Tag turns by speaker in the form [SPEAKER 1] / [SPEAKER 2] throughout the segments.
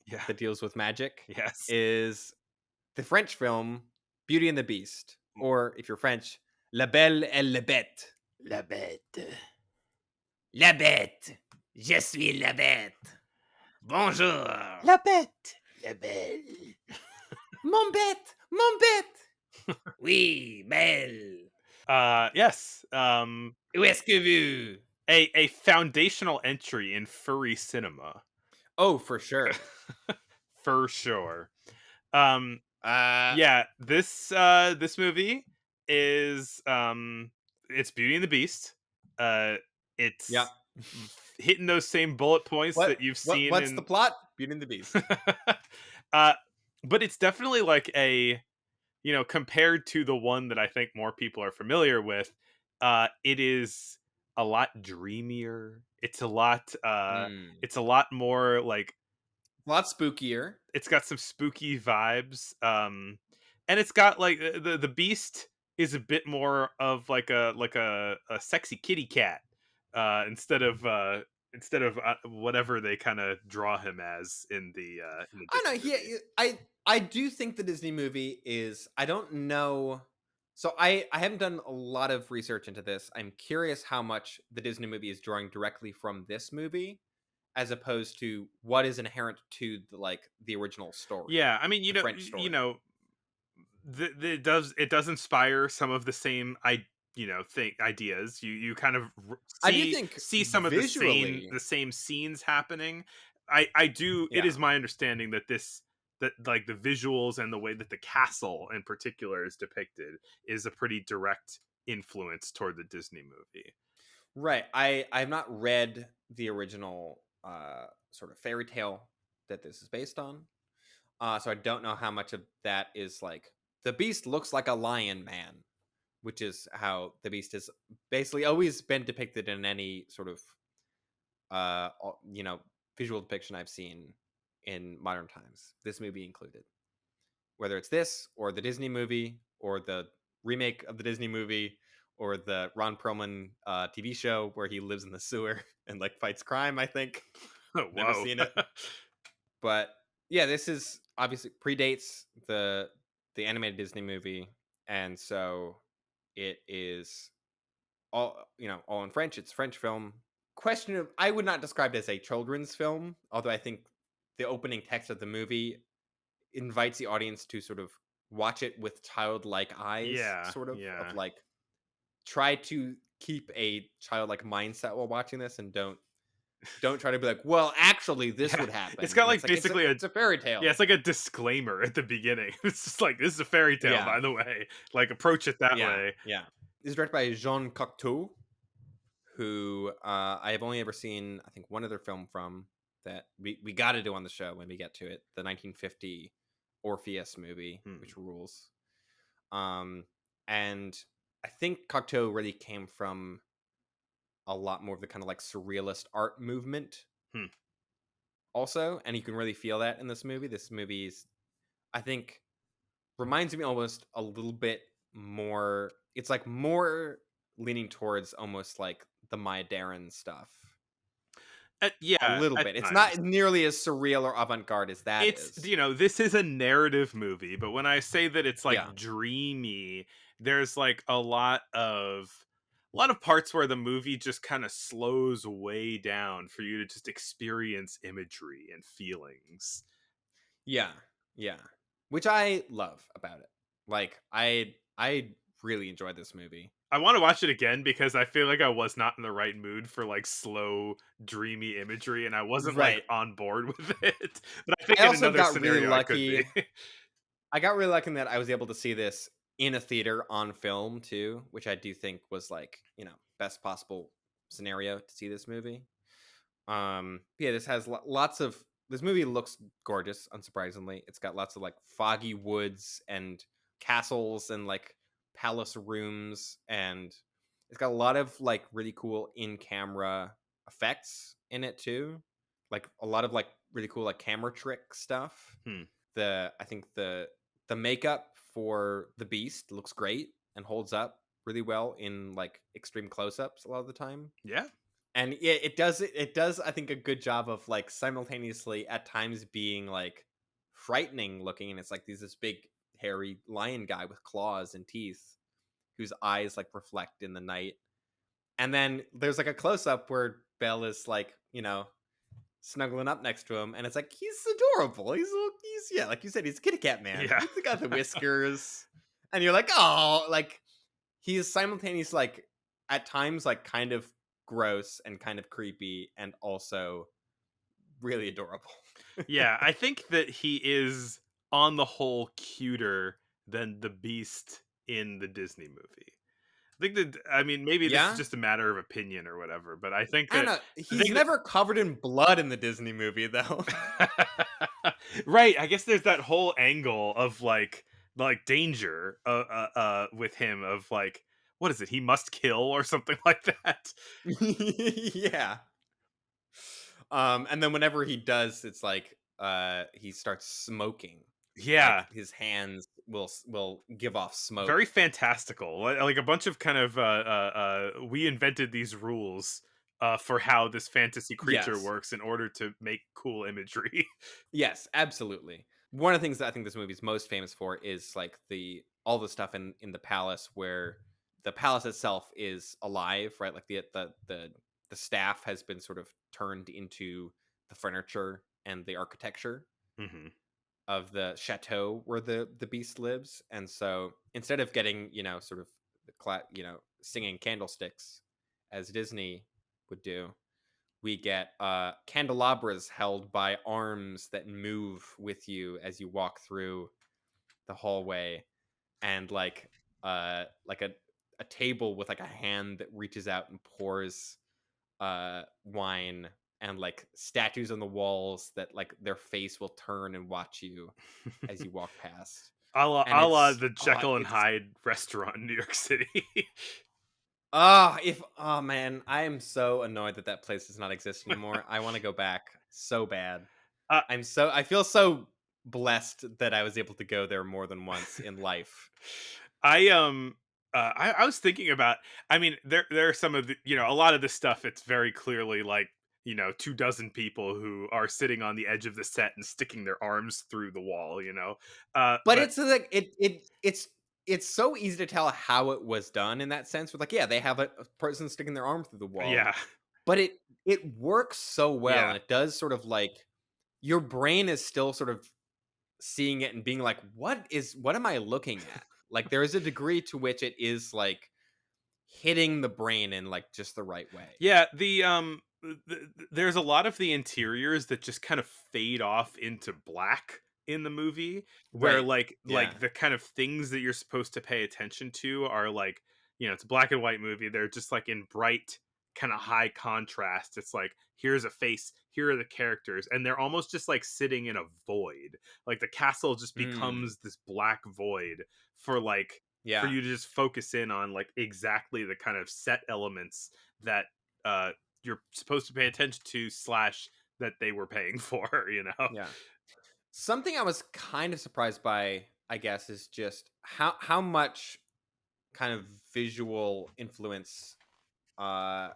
[SPEAKER 1] Yeah.
[SPEAKER 2] that deals with magic
[SPEAKER 1] Yes.
[SPEAKER 2] is the French film Beauty and the Beast, or if you're French, La Belle et la Bête.
[SPEAKER 1] La Bête.
[SPEAKER 2] La Bête. Je suis la Bête. Bonjour.
[SPEAKER 1] La Bête. La Belle.
[SPEAKER 2] Mon bête. Mon bête. Oui, Belle.
[SPEAKER 1] Yes.
[SPEAKER 2] Où est-ce que vous?
[SPEAKER 1] A foundational entry in furry cinema.
[SPEAKER 2] Oh, for sure.
[SPEAKER 1] For sure. Um,
[SPEAKER 2] Uh,
[SPEAKER 1] yeah, this movie is it's Beauty and the Beast.
[SPEAKER 2] yeah.
[SPEAKER 1] It's hitting those same bullet points that you've seen
[SPEAKER 2] What's the
[SPEAKER 1] in
[SPEAKER 2] plot? Beauty and the Beast.
[SPEAKER 1] uh but it's definitely like a, compared to the one that I think more people are familiar with, it is a lot dreamier.
[SPEAKER 2] Mm.
[SPEAKER 1] It's a lot more like
[SPEAKER 2] A lot spookier.
[SPEAKER 1] it's got some spooky vibes. And it's got like the beast is a bit more of like a sexy kitty cat, instead of whatever they kind of draw him as in the
[SPEAKER 2] I don't
[SPEAKER 1] Disney
[SPEAKER 2] know.
[SPEAKER 1] movie.
[SPEAKER 2] I do think the Disney movie is. I don't know. So I haven't done a lot of research into this. I'm curious how much the Disney movie is drawing directly from this movie, as opposed to what is inherent to the original story,
[SPEAKER 1] Yeah, I mean,
[SPEAKER 2] the French story.
[SPEAKER 1] it does inspire some of the same think ideas. You kind of
[SPEAKER 2] I do think
[SPEAKER 1] see some of
[SPEAKER 2] visually,
[SPEAKER 1] the same scenes happening. I do. It
[SPEAKER 2] yeah.
[SPEAKER 1] is my understanding that that like the visuals and the way that the castle in particular is depicted is a pretty direct influence toward the Disney movie.
[SPEAKER 2] Right. I have not read the original sort of fairy tale that this is based on. So I don't know how much of that is like the beast looks like a lion man, which is how the beast has basically always been depicted in any sort of you know, visual depiction I've seen in modern times. This movie included. Whether it's this or the Disney movie or the remake of the Disney movie or the Ron Perlman TV show where he lives in the sewer and like fights crime, I think. Never
[SPEAKER 1] Whoa.
[SPEAKER 2] seen it. But yeah, this is obviously predates the animated Disney movie, and so it is all all in French. It's a French film. Question of I would not describe it as a children's film, although I think the opening text of the movie invites the audience to sort of watch it with childlike eyes,
[SPEAKER 1] Yeah,
[SPEAKER 2] sort of
[SPEAKER 1] yeah.
[SPEAKER 2] like try to keep a childlike mindset while watching this, and don't try to be like, well, actually, this
[SPEAKER 1] Yeah.
[SPEAKER 2] would
[SPEAKER 1] It's
[SPEAKER 2] happen.
[SPEAKER 1] got
[SPEAKER 2] When it's
[SPEAKER 1] like
[SPEAKER 2] like
[SPEAKER 1] basically a
[SPEAKER 2] it's a fairy
[SPEAKER 1] yeah,
[SPEAKER 2] tale.
[SPEAKER 1] it's like a disclaimer at the beginning. It's just like, this is a fairy tale,
[SPEAKER 2] Yeah,
[SPEAKER 1] by the way. Like, approach it that
[SPEAKER 2] yeah,
[SPEAKER 1] way.
[SPEAKER 2] yeah. This is directed by Jean Cocteau, who I have only ever seen, I think, one other film from that we got to do on the show when we get to it. The 1950 Orpheus movie,
[SPEAKER 1] Hmm.
[SPEAKER 2] which rules. And I think Cocteau really came from a lot more of the kind of like surrealist art movement,
[SPEAKER 1] Hmm.
[SPEAKER 2] also, and you can really feel that in this movie. This movie is, I think, reminds me almost a little bit more. It's like more leaning towards almost like the Maya Deren stuff. A
[SPEAKER 1] Yeah,
[SPEAKER 2] little
[SPEAKER 1] at
[SPEAKER 2] bit. It's not
[SPEAKER 1] times.
[SPEAKER 2] nearly as surreal or avant-garde as that
[SPEAKER 1] It's,
[SPEAKER 2] is.
[SPEAKER 1] this is a narrative movie, but when I say that it's
[SPEAKER 2] Yeah.
[SPEAKER 1] like dreamy, there's like a lot of parts where the movie just kind of slows way down for you to just experience imagery and feelings.
[SPEAKER 2] Yeah. Yeah. Which I love about it. Like I really enjoyed this movie.
[SPEAKER 1] I want to watch it again because I feel like I was not in the right mood for like slow, dreamy imagery, and I wasn't like
[SPEAKER 2] Right.
[SPEAKER 1] on board with it. But I think
[SPEAKER 2] I
[SPEAKER 1] in
[SPEAKER 2] also
[SPEAKER 1] another
[SPEAKER 2] got really
[SPEAKER 1] scenario I could be.
[SPEAKER 2] lucky. I got really lucky in that I was able to see this in a theater on film too, which I do think was like, best possible scenario to see this movie. Yeah, this has lots of this movie looks gorgeous, unsurprisingly. It's got lots of like foggy woods and castles and like palace rooms, and it's got a lot of like really cool in-camera effects in it too. Like a lot of like really cool like camera trick stuff.
[SPEAKER 1] Hmm.
[SPEAKER 2] I think the makeup for the beast looks great and holds up really well in like extreme close-ups a lot of the time.
[SPEAKER 1] Yeah.
[SPEAKER 2] And yeah, it does I think a good job of like simultaneously at times being like frightening looking, and it's like this big hairy lion guy with claws and teeth whose eyes like reflect in the night. And then there's like a close up where Belle is like, snuggling up next to him, and it's like he's adorable. He's yeah, like you said, he's a kitty cat man.
[SPEAKER 1] Yeah.
[SPEAKER 2] He's got the whiskers, and you're like, oh, like he is simultaneously like at times like kind of gross and kind of creepy, and also really adorable.
[SPEAKER 1] Yeah, I think that he is on the whole cuter than the Beast in the Disney movie. I think that I mean, maybe this is
[SPEAKER 2] Yeah,
[SPEAKER 1] just a matter of opinion or whatever, but
[SPEAKER 2] I don't know.
[SPEAKER 1] I
[SPEAKER 2] He's
[SPEAKER 1] think that
[SPEAKER 2] never covered in blood in the Disney movie though.
[SPEAKER 1] right, I guess there's that whole angle of like danger with him of like what is it? He must kill or something like that.
[SPEAKER 2] Yeah. And then whenever he does, it's like he starts smoking.
[SPEAKER 1] Yeah,
[SPEAKER 2] Like his hands will give off
[SPEAKER 1] very
[SPEAKER 2] smoke.
[SPEAKER 1] fantastical. Like a bunch of kind of we invented these rules for how this fantasy creature
[SPEAKER 2] Yes.
[SPEAKER 1] works in order to make cool imagery.
[SPEAKER 2] Yes, absolutely. One of the things that I think this movie is most famous for is like the all the stuff in the palace where the palace itself is alive, right? Like the staff has been sort of turned into the furniture and the architecture
[SPEAKER 1] Hmm.
[SPEAKER 2] of the chateau where the beast lives. And so instead of getting, sort of singing candlesticks as Disney would do, we get candelabras held by arms that move with you as you walk through the hallway, and like a table with like a hand that reaches out and pours wine, and like statues on the walls that like their face will turn and watch you as you walk past. And
[SPEAKER 1] A la
[SPEAKER 2] it's
[SPEAKER 1] the Jekyll and Hyde restaurant in New York City.
[SPEAKER 2] if oh man, I am so annoyed that that place does not exist anymore. I want to go back so bad.
[SPEAKER 1] uh,
[SPEAKER 2] I feel so blessed that I was able to go there more than once in life.
[SPEAKER 1] I I was thinking about I mean there are some of the a lot of the stuff it's very clearly like 2 dozen people who are sitting on the edge of the set and sticking their arms through the wall.
[SPEAKER 2] But
[SPEAKER 1] But
[SPEAKER 2] it's like it's so easy to tell how it was done in that sense. With like, yeah, they have a person sticking their arm through the wall,
[SPEAKER 1] yeah.
[SPEAKER 2] but it works so well,
[SPEAKER 1] Yeah.
[SPEAKER 2] and it does sort of like your brain is still sort of seeing it and being like, what am I looking at? Like there is a degree to which it is like hitting the brain in like just the right way.
[SPEAKER 1] Yeah, there's a lot of the interiors that just kind of fade off into black in the movie where
[SPEAKER 2] Right.
[SPEAKER 1] like
[SPEAKER 2] Yeah.
[SPEAKER 1] the kind of things that you're supposed to pay attention to are like, it's a black and white movie. They're just like in bright kind of high contrast. It's like here's a face, here are the characters, and they're almost just like sitting in a void. Like the castle just
[SPEAKER 2] Mm.
[SPEAKER 1] becomes this black void for like for
[SPEAKER 2] Yeah.
[SPEAKER 1] you to just focus in on like exactly the kind of set elements that uh you're supposed to pay attention to slash that they were paying for.
[SPEAKER 2] Yeah. Something I was kind of surprised by, I guess, is just how much kind of visual influence uh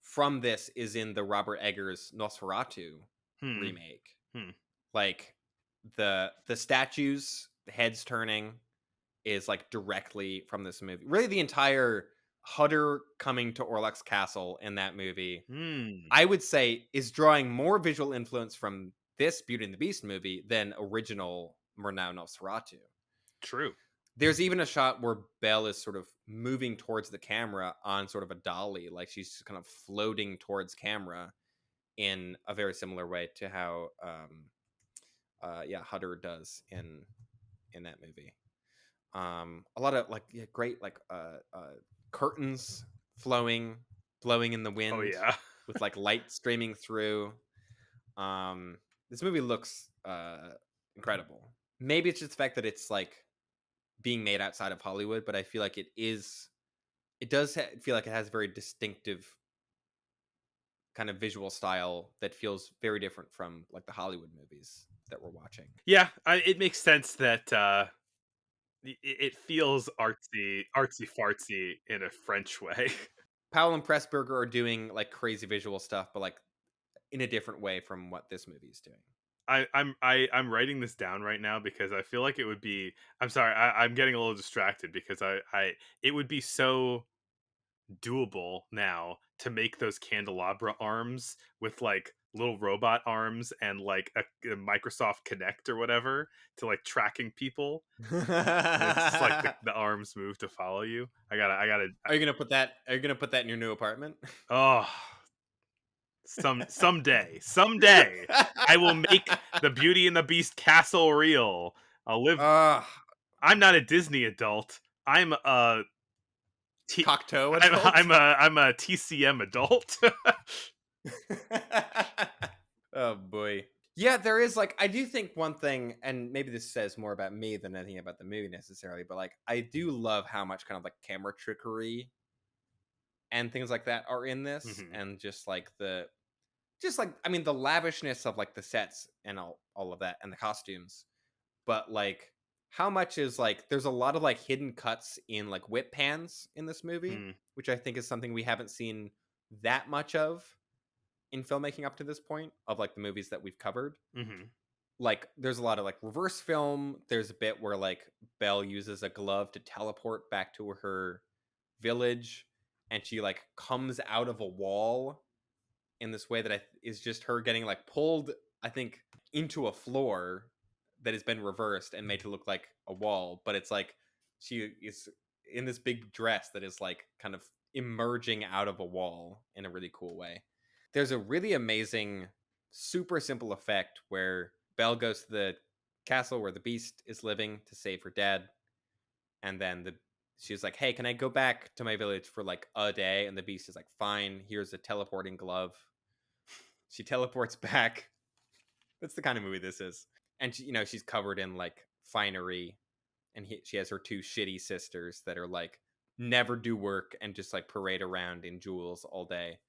[SPEAKER 2] from this is in the Robert Eggers Nosferatu
[SPEAKER 1] Hmm.
[SPEAKER 2] remake.
[SPEAKER 1] Hmm.
[SPEAKER 2] Like the statues, the heads turning is like directly from this movie. Really the entire Hutter coming to Orlok's castle in that movie,
[SPEAKER 1] Hmm.
[SPEAKER 2] I would say, is drawing more visual influence from this Beauty and the Beast movie than original Murnau Nosferatu.
[SPEAKER 1] True.
[SPEAKER 2] There's even a shot where Belle is sort of moving towards the camera on sort of a dolly, like she's just kind of floating towards camera in a very similar way to how yeah, Hutter does in that movie. A lot of like yeah, great like curtains flowing blowing in the
[SPEAKER 1] Oh
[SPEAKER 2] wind
[SPEAKER 1] yeah.
[SPEAKER 2] with like light streaming through. This movie looks incredible. Maybe it's just the fact that it's like being made outside of Hollywood, but I feel like it does feel like it has a very distinctive kind of visual style that feels very different from like the Hollywood movies that we're watching.
[SPEAKER 1] Yeah, it makes sense that it feels artsy fartsy in a French way.
[SPEAKER 2] Powell and Pressburger are doing like crazy visual stuff, but like in a different way from what this movie is doing.
[SPEAKER 1] I'm writing this down right now because I feel like it would be. I'm sorry, I'm getting a little distracted because I it would be so doable now to make those candelabra arms with like little robot arms and like a Microsoft Connect or whatever to like tracking people. And it's just like the arms move to follow you. I gotta.
[SPEAKER 2] Are you gonna put that? Are you gonna put that in your new apartment?
[SPEAKER 1] Oh, someday, I will make the Beauty and the Beast castle real. I'll live.
[SPEAKER 2] Ugh,
[SPEAKER 1] I'm not a Disney adult. I'm a T.
[SPEAKER 2] Cocteau
[SPEAKER 1] I'm
[SPEAKER 2] adult.
[SPEAKER 1] I'm a I'm a TCM adult.
[SPEAKER 2] Oh boy. Yeah, there is like I do think one thing, and maybe this says more about me than anything about the movie necessarily, but like I do love how much kind of like camera trickery and things like that are in this,
[SPEAKER 1] Mhm,
[SPEAKER 2] and just like I mean the lavishness of like the sets and all of that and the costumes, but like how much is like there's a lot of like hidden cuts in like whip pans in this movie,
[SPEAKER 1] mm,
[SPEAKER 2] which I think is something we haven't seen that much of in filmmaking up to this point of like the movies that we've covered.
[SPEAKER 1] mhm.
[SPEAKER 2] Like there's a lot of like reverse film. There's a bit where like Belle uses a glove to teleport back to her village, and she like comes out of a wall in this way that is just her getting like pulled, I think, into a floor that has been reversed and made to look like a wall, but it's like she is in this big dress that is like kind of emerging out of a wall in a really cool way. There's a really amazing, super simple effect where Belle goes to the castle where the beast is living to save her dad, and then she's like, "Hey, can I go back to my village for like a day?" And the beast is like, "Fine, here's a teleporting glove." She teleports back. That's the kind of movie this is. And she's covered in like finery, and she has her two shitty sisters that are like never do work and just like parade around in jewels all day.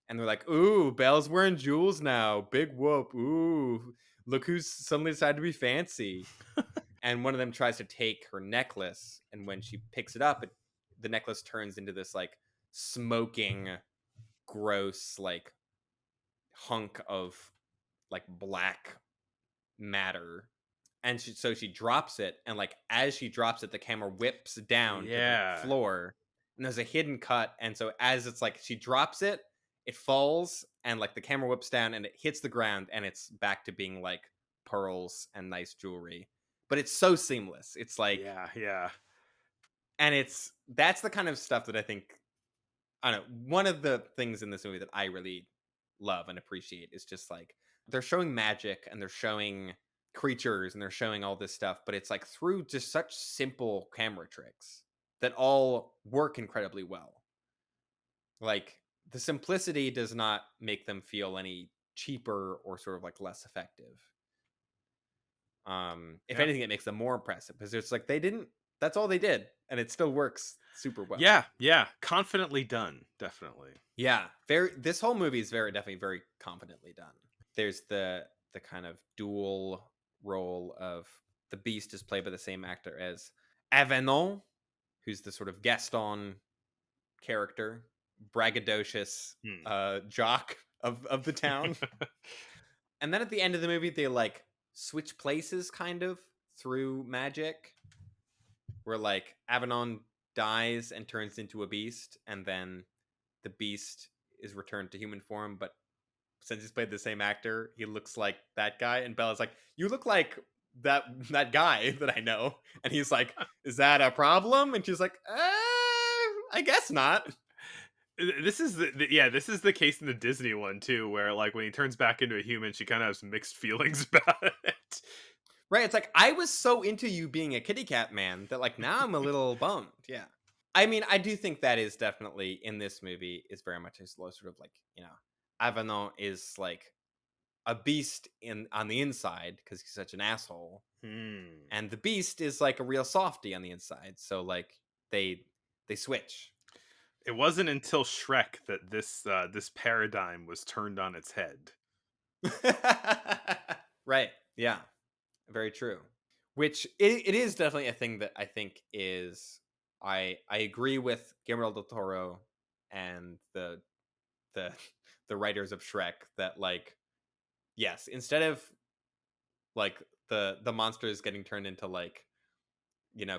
[SPEAKER 2] And they're like, "Ooh, Belle's wearing jewels now. Big whoop. Ooh, look who's suddenly decided to be fancy." And one of them tries to take her necklace, and when she picks it up, the necklace turns into this like smoking, gross, like hunk of like black matter. And so she drops it, and like as she drops it the camera whips down to the
[SPEAKER 1] Yeah,
[SPEAKER 2] floor, and there's a hidden cut, and so as it's like she drops it, it falls, and like the camera whips down and it hits the ground, and it's back to being like pearls and nice jewelry, but it's so seamless. It's like,
[SPEAKER 1] yeah, yeah,
[SPEAKER 2] and that's the kind of stuff that I think, I don't know, one of the things in this movie that I really love and appreciate is just like they're showing magic and they're showing creatures and they're showing all this stuff, but it's like through just such simple camera tricks that all work incredibly well. Like the simplicity does not make them feel any cheaper or sort of like less effective. If
[SPEAKER 1] yeah,
[SPEAKER 2] anything, it makes them more impressive because it's like they didn't. That's all they did, and it still works super well.
[SPEAKER 1] yeah, yeah. Confidently done, definitely.
[SPEAKER 2] Yeah, very. This whole movie is very definitely very confidently done. There's the kind of dual role of the Beast is played by the same actor as Avenant, who's the sort of Gaston character, braggadocious
[SPEAKER 1] Hmm.
[SPEAKER 2] jock of the town. And then at the end of the movie, they like switch places kind of through magic, where like Avenant dies and turns into a beast, and then the beast is returned to human form, but since he's played the same actor, he looks like that guy. And Bella's like, "You look like that guy that I know." And he's like, "Is that a problem?" And she's like, I guess not."
[SPEAKER 1] This is yeah, this is the case in the Disney one too, where like when he turns back into a human, she kind of has mixed feelings about it.
[SPEAKER 2] Right? It's like I was so into you being a kitty cat man that like now I'm a little bummed. Yeah. I mean, I do think that is definitely in this movie is very much a slow sort of like, Avenant is like a beast in on the inside because he's such an asshole,
[SPEAKER 1] Hmm.
[SPEAKER 2] and the beast is like a real softy on the inside. So like they switch.
[SPEAKER 1] It wasn't until Shrek that this paradigm was turned on its head.
[SPEAKER 2] Right. Yeah. Very true. Which it is definitely a thing that I think is I agree with Guillermo del Toro and the the writers of Shrek that like yes, instead of like the monsters getting turned into like,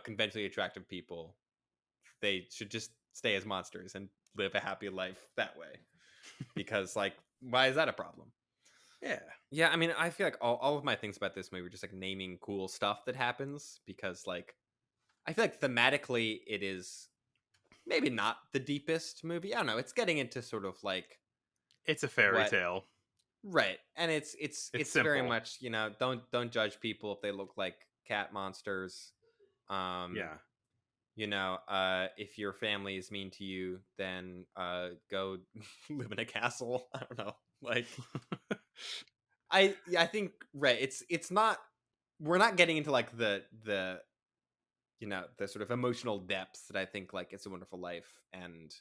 [SPEAKER 2] conventionally attractive people, they should just stay as monsters and live a happy life that way. Because like, why is that a problem?
[SPEAKER 1] Yeah.
[SPEAKER 2] Yeah, I mean, I feel like all of my things about this movie are just like naming cool stuff that happens because like I feel like thematically it is maybe not the deepest movie. I don't know. It's getting into sort of like
[SPEAKER 1] It's a fairy
[SPEAKER 2] what
[SPEAKER 1] tale.
[SPEAKER 2] right. And it's
[SPEAKER 1] It's
[SPEAKER 2] it's very
[SPEAKER 1] simple.
[SPEAKER 2] much, don't judge people if they look like cat monsters. Um,
[SPEAKER 1] Yeah.
[SPEAKER 2] if your family is mean to you, then go live in a castle. I don't know. Like I think right. It's not we're not getting into like the sort of emotional depths that I think like It's a Wonderful Life and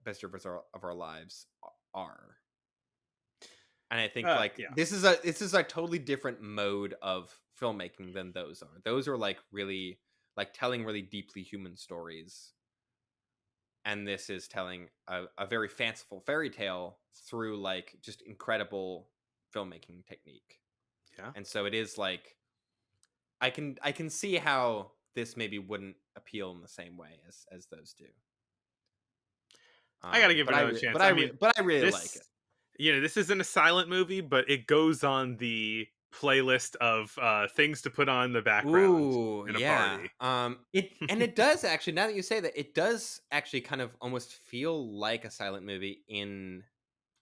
[SPEAKER 2] Best Year of Our Lives are. And I think like
[SPEAKER 1] Yeah.
[SPEAKER 2] this is a totally different mode of filmmaking than those are. Those are like really like telling really deeply human stories, and this is telling a very fanciful fairy tale through like just incredible filmmaking technique.
[SPEAKER 1] Yeah.
[SPEAKER 2] And so it is like I can see how this maybe wouldn't appeal in the same way as those do.
[SPEAKER 1] I got to give
[SPEAKER 2] But
[SPEAKER 1] it
[SPEAKER 2] I
[SPEAKER 1] another
[SPEAKER 2] re-
[SPEAKER 1] chance.
[SPEAKER 2] but
[SPEAKER 1] I
[SPEAKER 2] I
[SPEAKER 1] mean,
[SPEAKER 2] re- but I really like
[SPEAKER 1] this,
[SPEAKER 2] it.
[SPEAKER 1] this isn't a silent movie, but it goes on the playlist of things to put on in the background
[SPEAKER 2] Ooh,
[SPEAKER 1] in a
[SPEAKER 2] yeah.
[SPEAKER 1] party.
[SPEAKER 2] It does actually. Now that you say that, it does actually kind of almost feel like a silent movie in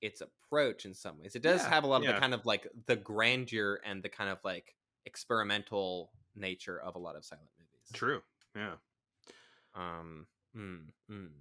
[SPEAKER 2] its approach in some ways. It does
[SPEAKER 1] Yeah.
[SPEAKER 2] have a lot of the
[SPEAKER 1] Yeah.
[SPEAKER 2] kind of like the grandeur and the kind of like experimental nature of a lot of silent movies.
[SPEAKER 1] True. Yeah.
[SPEAKER 2] Um, mm, mm.